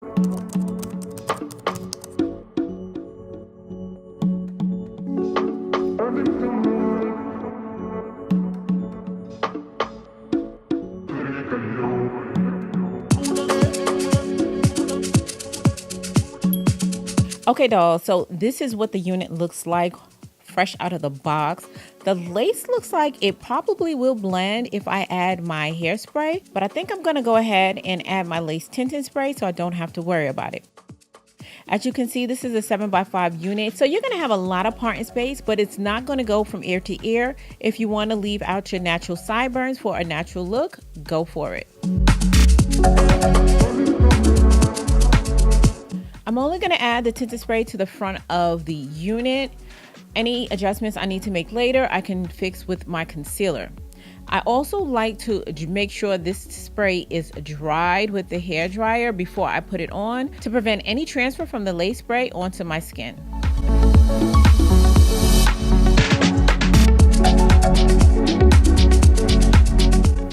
Okay, dolls, so this is what the unit looks like fresh out of the box. The lace looks like it probably will blend if I add my hairspray, but I think I'm gonna go ahead and add my lace tinting spray so I don't have to worry about it. As you can see, this is a 7x5 unit, so you're gonna have a lot of parting space, but it's not gonna go from ear to ear. If you wanna leave out your natural sideburns for a natural look, go for it. I'm only going to add the tinted spray to the front of the unit. Any adjustments I need to make later, I can fix with my concealer. I also like to make sure this spray is dried with the hair dryer before I put it on to prevent any transfer from the lace spray onto my skin.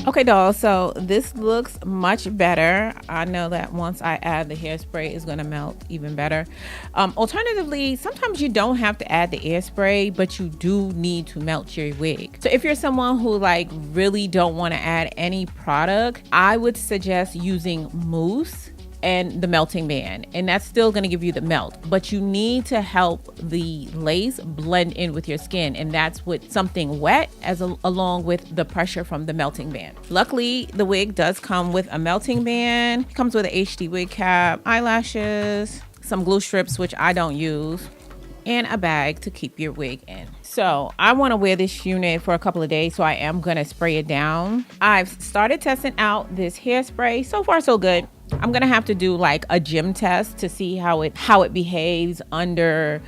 Okay, dolls, so this looks much better. I know that once I add the hairspray, it's gonna melt even better. Alternatively, sometimes you don't have to add the hairspray, but you do need to melt your wig. So if you're someone who really don't want to add any product, I would suggest using mousse and the melting band, and that's still going to give you the melt, but you need to help the lace blend in with your skin, and that's with something wet along with the pressure from the melting band. Luckily, the wig does come with a melting band. It comes with an HD wig cap, eyelashes, some glue strips, which I don't use, and a bag to keep your wig in. So I want to wear this unit for a couple of days, so I am going to spray it down. I've started testing out this hairspray. So far, so good. I'm gonna have to do a gym test to see how it behaves under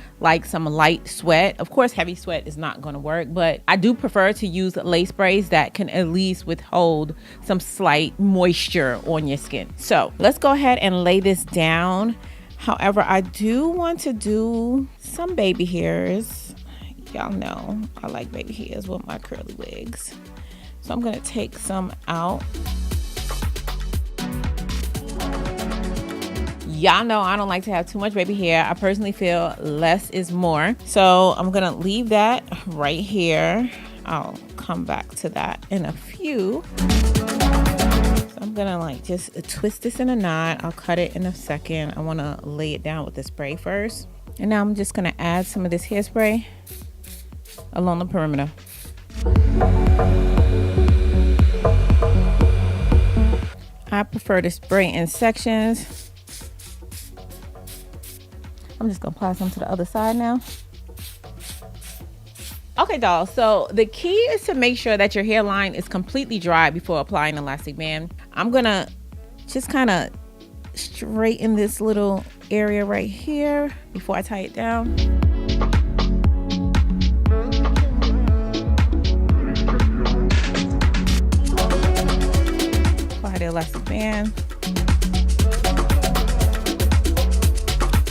some light sweat. Of course, heavy sweat is not gonna work, but I do prefer to use lace sprays that can at least withhold some slight moisture on your skin. So let's go ahead and lay this down. However, I do want to do some baby hairs. Y'all know I like baby hairs with my curly wigs. So I'm gonna take some out. Y'all know I don't like to have too much baby hair. I personally feel less is more. So I'm gonna leave that right here. I'll come back to that in a few. So I'm gonna just twist this in a knot. I'll cut it in a second. I wanna lay it down with the spray first. And now I'm just gonna add some of this hairspray along the perimeter. I prefer to spray in sections. I'm just gonna apply some to the other side now. Okay, dolls, so the key is to make sure that your hairline is completely dry before applying elastic band. I'm gonna just kind of straighten this little area right here before I tie it down. Apply the elastic band.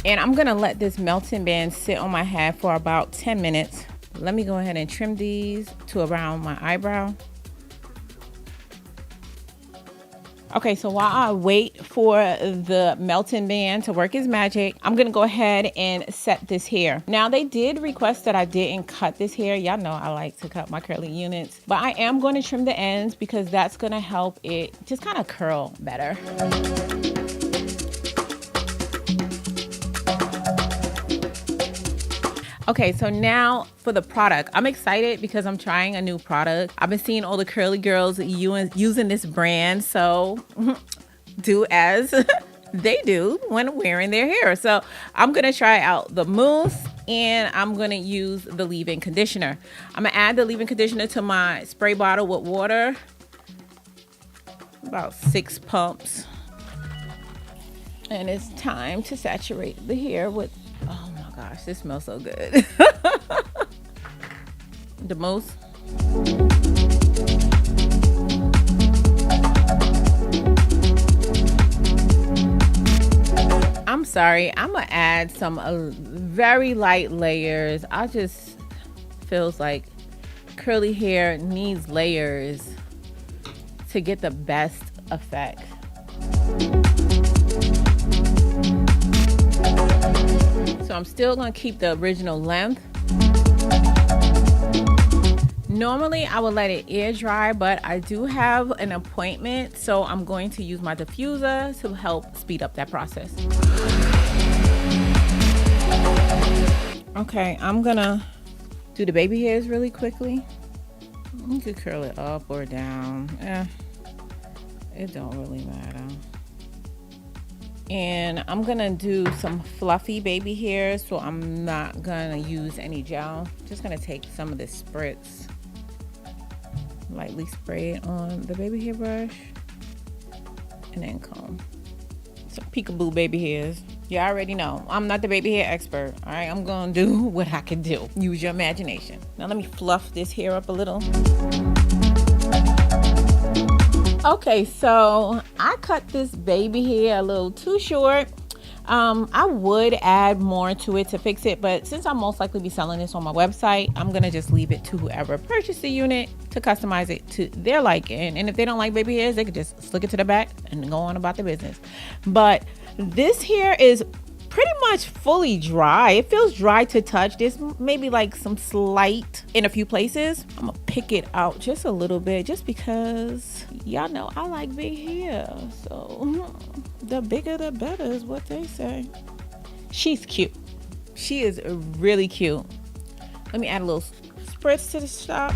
And I'm gonna let this melting band sit on my head for about 10 minutes. Let me go ahead and trim these to around my eyebrow. Okay, so while I wait for the melting band to work its magic, I'm gonna go ahead and set this hair. Now, they did request that I didn't cut this hair. Y'all know I like to cut my curly units, but I am gonna trim the ends because that's gonna help it just kind of curl better. Okay, so now for the product. I'm excited because I'm trying a new product. I've been seeing all the curly girls using this brand, so do as they do when wearing their hair. So I'm gonna try out the mousse and I'm gonna use the leave-in conditioner. I'm gonna add the leave-in conditioner to my spray bottle with water, about 6 pumps. And it's time to saturate the hair with, oh my gosh, this smells so good. The mousse. I'm sorry, I'm gonna add some very light layers. I just feels like curly hair needs layers to get the best effect. I'm still gonna keep the original length. Normally I would let it air dry, but I do have an appointment, so I'm going to use my diffuser to help speed up that process. Okay, I'm gonna do the baby hairs really quickly. You could curl it up or down. It don't really matter. And I'm gonna do some fluffy baby hairs, so I'm not gonna use any gel. Just gonna take some of this spritz, lightly spray it on the baby hair brush, and then comb. Some peekaboo baby hairs. You already know I'm not the baby hair expert. All right, I'm gonna do what I can do. Use your imagination. Now let me fluff this hair up a little. Okay, so I cut this baby hair a little too short. I would add more to it to fix it, but since I'll most likely be selling this on my website, I'm gonna just leave it to whoever purchased the unit to customize it to their liking. And if they don't like baby hairs, they could just slick it to the back and go on about their business. But this hair is pretty much fully dry. It feels dry to touch. There's maybe like some slight in a few places. I'm gonna pick it out just a little bit, just because y'all know I like big hair. So the bigger the better is what they say. She's cute. She is really cute. Let me add a little spritz to the top.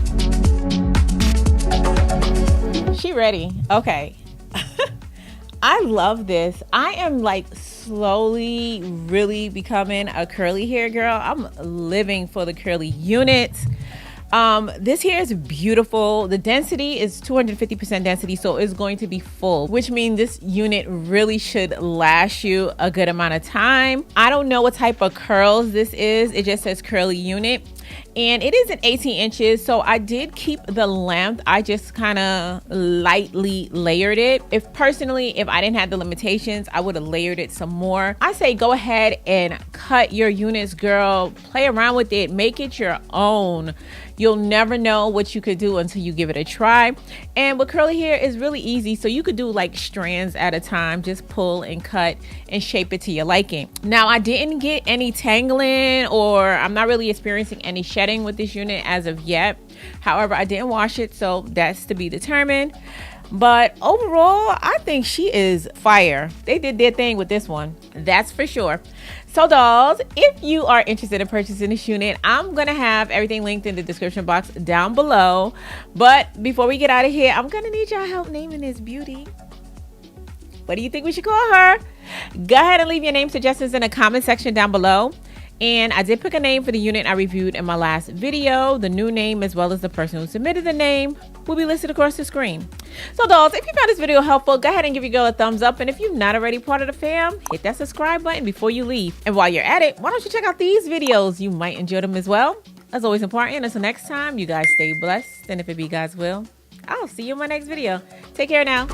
She ready. Okay. I love this. I am like slowly really becoming a curly hair girl. I'm living for the curly units. This hair is beautiful. The density is 250% density, so it's going to be full, which means this unit really should last you a good amount of time. I don't know what type of curls this is. It just says curly unit. And it is an 18 inches, so I did keep the length. I just kind of lightly layered it. If I didn't have the limitations, I would have layered it some more. I say go ahead and cut your units, girl. Play around with it. Make it your own. You'll never know what you could do until you give it a try. And with curly hair, is really easy. So you could do like strands at a time. Just pull and cut and shape it to your liking. Now, I didn't get any tangling, or I'm not really experiencing any shedding with this unit as of yet. However, I didn't wash it, so that's to be determined. But overall, I think she is fire. They did their thing with this one, that's for sure. So dolls, if you are interested in purchasing this unit, I'm gonna have everything linked in the description box down below. But before we get out of here, I'm gonna need y'all help naming this beauty. What do you think we should call her? Go ahead and leave your name suggestions in the comment section down below. And I did pick a name for the unit I reviewed in my last video. The new name, as well as the person who submitted the name, will be listed across the screen. So dolls, if you found this video helpful, go ahead and give your girl a thumbs up. And if you're not already part of the fam, hit that subscribe button before you leave. And while you're at it, why don't you check out these videos? You might enjoy them as well. As always important, until next time, you guys stay blessed. And if it be God's will, I'll see you in my next video. Take care now.